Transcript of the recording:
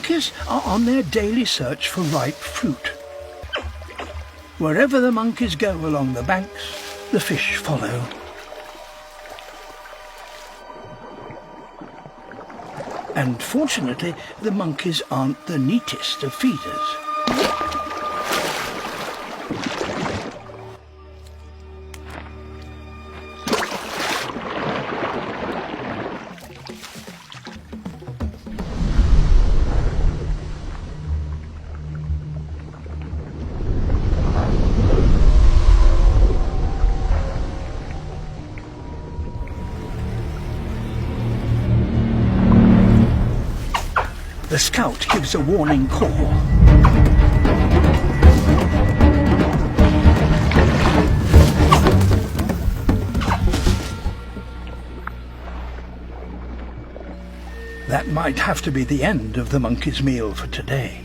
monkeys are on their daily search for ripe fruit. Wherever the monkeys go along the banks, the fish follow. And fortunately, the monkeys aren't the neatest of feeders. The scout gives a warning call. That might have to be the end of the monkey's meal for today.